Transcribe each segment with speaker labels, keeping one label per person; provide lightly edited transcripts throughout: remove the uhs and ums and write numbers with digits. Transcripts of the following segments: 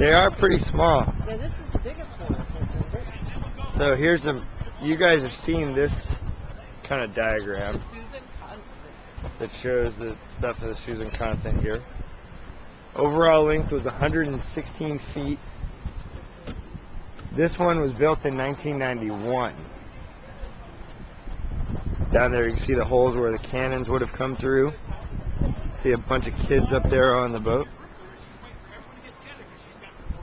Speaker 1: They are pretty small.
Speaker 2: Yeah, this is the biggest one.
Speaker 1: So here's a, you guys have seen this kind of diagram that shows the stuff of the Susan Constant here. Overall length was 116 feet. This one was built in 1991. Down there you can see the holes where the cannons would have come through. See a bunch of kids up there on the boat.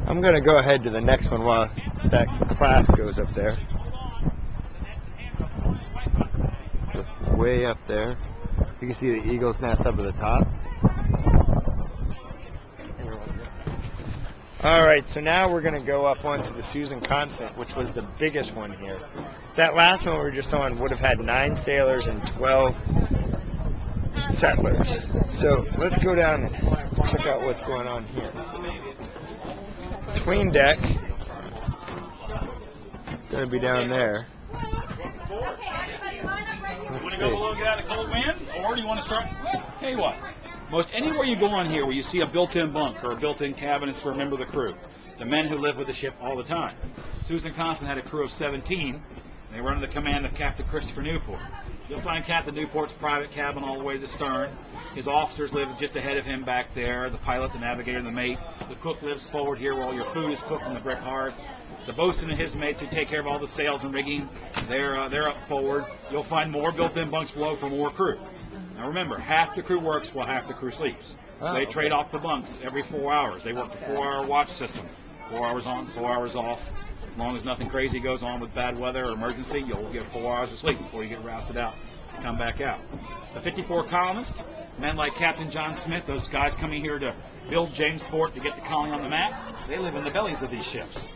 Speaker 1: I'm going to go ahead to the next one while that class goes up there. Way up there. You can see the eagle's nest up at the top. Alright, so now we're going to go up onto the Susan Constant, which was the biggest one here. That last one we were just on would have had 9 sailors and 12 settlers. So let's go down and check out what's going on here. Tween deck, going to be down there.
Speaker 3: Want to go below, get out of the cold wind, or do you want to start? Well, tell you what, most anywhere you go on here where you see a built-in bunk or a built-in cabin is for a member of the crew, the men who live with the ship all the time. Susan Constant had a crew of 17. They were under the command of Captain Christopher Newport. You'll find Captain Newport's private cabin all the way to the stern. His officers live just ahead of him back there, the pilot, the navigator, and the mate. The cook lives forward here where all your food is cooked on the brick hearth. The boatswain and his mates who take care of all the sails and rigging, they're up forward. You'll find more built-in bunks below for more crew. Now remember, half the crew works while half the crew sleeps. So they trade off the bunks every 4 hours. They work the 4-hour watch system. 4 hours on, 4 hours off. As long as nothing crazy goes on with bad weather or emergency, you'll get 4 hours of sleep before you get rousted out and come back out. The 54 colonists, men like Captain John Smith, those guys coming here to build James Fort to get the colony on the map, they live in the bellies of these ships.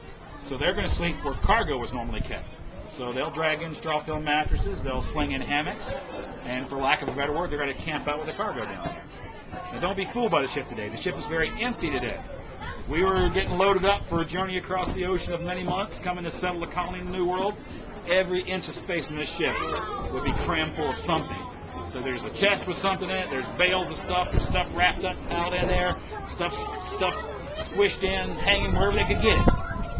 Speaker 3: So they're going to sleep where cargo was normally kept. So they'll drag in straw-filled mattresses, they'll sling in hammocks, and for lack of a better word, they're going to camp out with the cargo down here. Now don't be fooled by the ship today. The ship is very empty today. We were getting loaded up for a journey across the ocean of many months, coming to settle the colony in the New World. Every inch of space in this ship would be crammed full of something. So there's a chest with something in it, there's bales of stuff, there's stuff wrapped up out in there, stuff squished in, hanging wherever they could get it.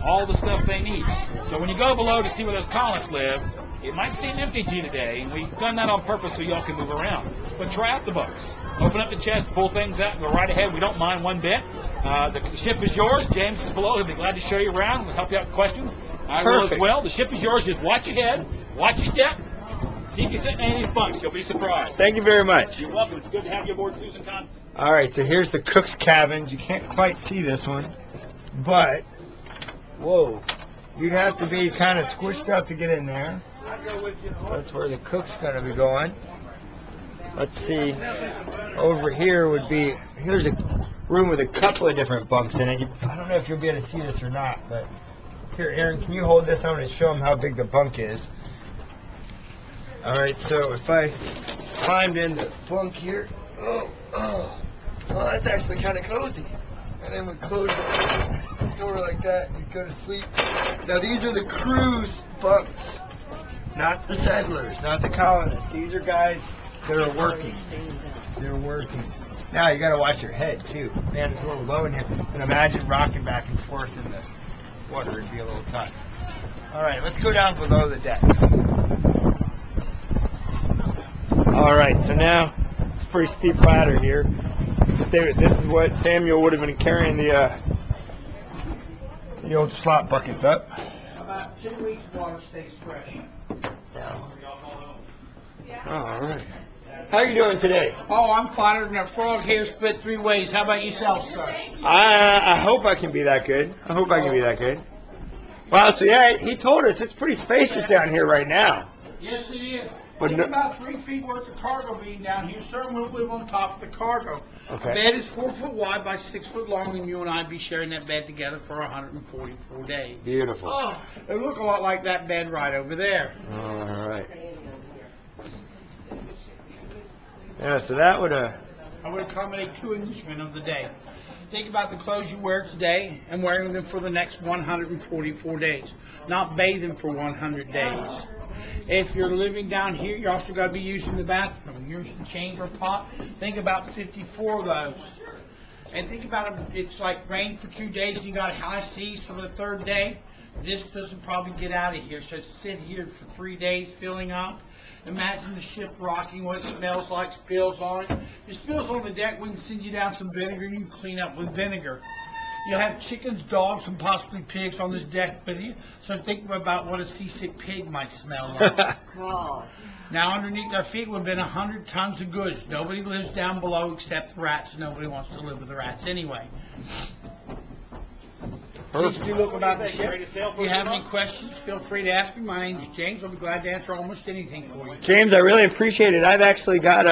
Speaker 3: All the stuff they need. So when you go below to see where those colonists live, it might seem empty to you today, and we've done that on purpose so y'all can move around. But try out the boats. Open up the chest, pull things out, and go right ahead. We don't mind one bit. The ship is yours. James is below. He'll be glad to show you around and help you out with questions. I will as well. The ship is yours. Just watch your head, watch your step. See if you fit in any of these bunks. You'll be surprised.
Speaker 1: Thank you very much.
Speaker 3: You're welcome. It's good to have you aboard Susan Constant.
Speaker 1: All right, so here's the cook's cabins. You can't quite see this one, but whoa, you'd have to be kind of squished up to get in there. So that's where the cook's going to be going. Let's see. Over here would be, here's a room with a couple of different bunks in it. I don't know if you'll be able to see this or not, but here, Aaron, can you hold this? I'm going to show them how big the bunk is. All right, so if I climbed in the bunk here, oh, that's actually kind of cozy. And then we close the door like that and go to sleep. Now these are the crew's bunks, not the settlers, not the colonists. These are guys that are working. They're working. Now you got to watch your head too. Man, it's a little low in here. And imagine rocking back and forth in the water. It'd be a little tough. All right, let's go down below the decks. All right, so now it's a pretty steep ladder here. This is what Samuel would have been carrying the old slop buckets up.
Speaker 4: About 2 weeks water stays fresh.
Speaker 1: All right. How are you doing today?
Speaker 4: Oh, I'm finer than a frog hair split 3 ways. How about yourself, sir?
Speaker 1: I hope I can be that good. Wow, so yeah, he told us it's pretty spacious down here right now.
Speaker 4: Yes, it is.
Speaker 1: But
Speaker 4: Think about 3 feet worth of cargo being down here. Sir, we'll live on top of the cargo.
Speaker 1: Okay.
Speaker 4: The bed is 4 foot wide by 6 foot long, and you and I be sharing that bed together for 144 days.
Speaker 1: Beautiful.
Speaker 4: Oh, it look a lot like that bed right over there.
Speaker 1: All right. Yeah, so that would
Speaker 4: I would accommodate 2 Englishmen of the day. Think about the clothes you wear today and wearing them for the next 144 days, not bathing for 100 days. If you're living down here, you also got to be using the bathroom. You're using chamber pot. Think about 54 of those. And think about it, it's like rain for 2 days and you got high seas for the third day. This doesn't probably get out of here, so sit here for 3 days filling up. Imagine the ship rocking, what it smells like, spills on it. If it spills on the deck, we can send you down some vinegar, you can clean up with vinegar. You'll have chickens, dogs, and possibly pigs on this deck with you, so think about what a seasick pig might smell like. Now, underneath our feet would have been 100 tons of goods. Nobody lives down below except the rats. Nobody wants to live with the rats anyway. Please do look about the ship. If you have any questions, feel free to ask me. My name's James. I'll be glad to answer almost anything for you.
Speaker 1: James, I really appreciate it. I've actually got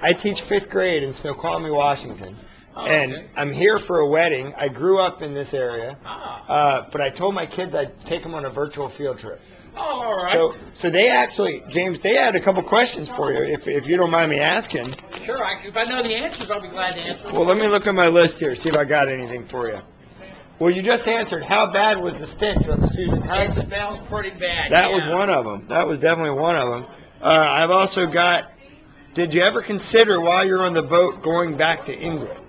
Speaker 1: I teach 5th grade in Snoqualmie, Washington. And I'm here for a wedding. I grew up in this area. But I told my kids I'd take them on a virtual field trip.
Speaker 4: Oh, all right.
Speaker 1: So they actually, James, they had a couple questions for you, if you don't mind me asking.
Speaker 4: Sure. If I know the answers, I'll be glad to answer.
Speaker 1: Well, let me look at my list here, see if I got anything for you. Well, you just answered, how bad was the stench on the Susan
Speaker 4: It
Speaker 1: Hudson?
Speaker 4: smells pretty bad.
Speaker 1: That was one of them. That was definitely one of them. I've also got, did you ever consider while you're on the boat going back to England?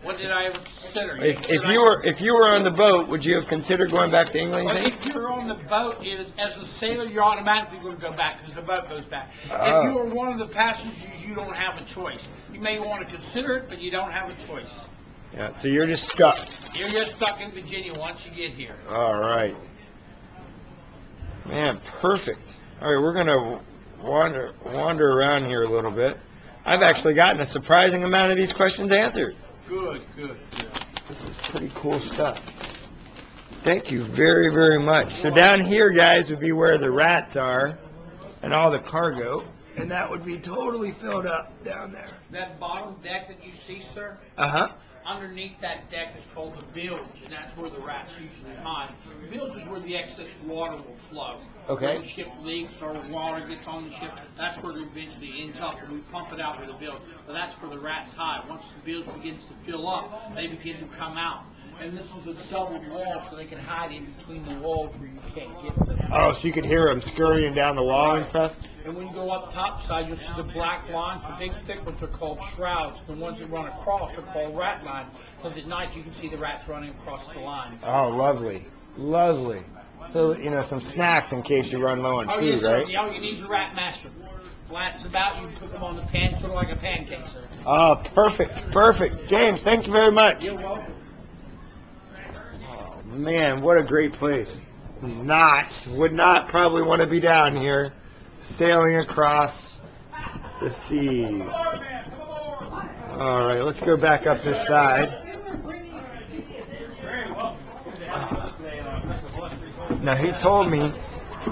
Speaker 4: What did I ever consider?
Speaker 1: If you were on the boat, would you have considered going back to England?
Speaker 4: Well, if you're on the boat, as a sailor, you're automatically going to go back because the boat goes back.
Speaker 1: Oh.
Speaker 4: If you are one of the passengers, you don't have a choice. You may want to consider it, but you don't have a choice.
Speaker 1: Yeah, so you're just stuck.
Speaker 4: You're just stuck in Virginia once you get here.
Speaker 1: All right. Man, perfect. All right, we're going to wander around here a little bit. I've actually gotten a surprising amount of these questions answered.
Speaker 4: Good.
Speaker 1: This is pretty cool stuff. Thank you very, very much. So down here, guys, would be where the rats are and all the cargo. And that would be totally filled up down there.
Speaker 4: That bottom deck that you see, sir?
Speaker 1: Uh-huh.
Speaker 4: Underneath that deck is called the bilge, and that's where the rats usually hide. The bilge is where the excess water will flow.
Speaker 1: Okay.
Speaker 4: When the ship leaks or water gets on the ship, that's where it eventually ends up, and we pump it out with the bilge. But that's where the rats hide. Once the bilge begins to fill up, they begin to come out. And this is a double wall, so they can hide in between the walls where you can't get them.
Speaker 1: Oh, so you could hear them scurrying down the wall and stuff?
Speaker 4: And when you go up top side, you'll see the black lines. The big thick ones are called shrouds. The ones that run across are called rat lines. Because at night you can see the rats running across the lines.
Speaker 1: Oh, lovely. Lovely. So, some snacks in case you run low on food,
Speaker 4: yes, sir.
Speaker 1: right?
Speaker 4: Yeah, you need your rat master. Flat's about, you can cook them on the pan, sort of like a pancake, sir.
Speaker 1: Oh, perfect. James, thank you very much.
Speaker 4: You're welcome.
Speaker 1: Oh, man, what a great place. Would not probably want to be down here sailing across the seas. All right, let's go back up this side. Now, he told me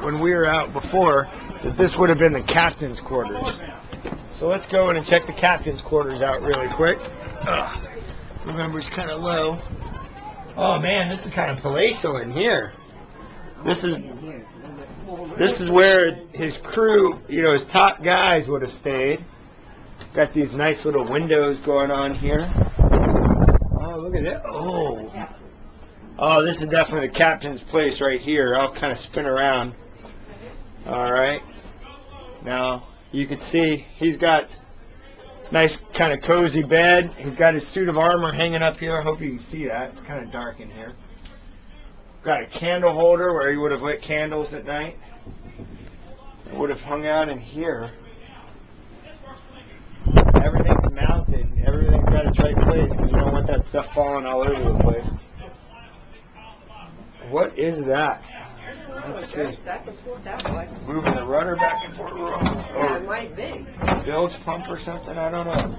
Speaker 1: when we were out before that this would have been the captain's quarters. So let's go in and check the captain's quarters out really quick. Remember, it's kind of low. Oh, man, this is kind of palatial in here. This is where his crew, his top guys would have stayed. Got these nice little windows going on here. Oh, look at that. Oh, this is definitely the captain's place right here. I'll kind of spin around. All right. Now, you can see he's got nice kind of cozy bed. He's got his suit of armor hanging up here. I hope you can see that. It's kind of dark in here. Got a candle holder where he would have lit candles at night. It would have hung out in here. Everything's mounted. Everything's got its right place because you don't want that stuff falling all over the place. What is that? Let's see. Moving the rudder back and forth.
Speaker 2: Yeah, it might be.
Speaker 1: Bilge pump or something? I don't know.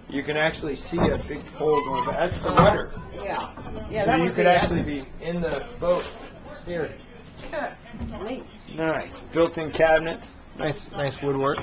Speaker 1: You can actually see a big hole going back. That's the rudder.
Speaker 2: Yeah.
Speaker 1: So you could actually be in the boat steering.
Speaker 2: Yeah. Neat.
Speaker 1: Nice. Built-in cabinets. Nice woodwork.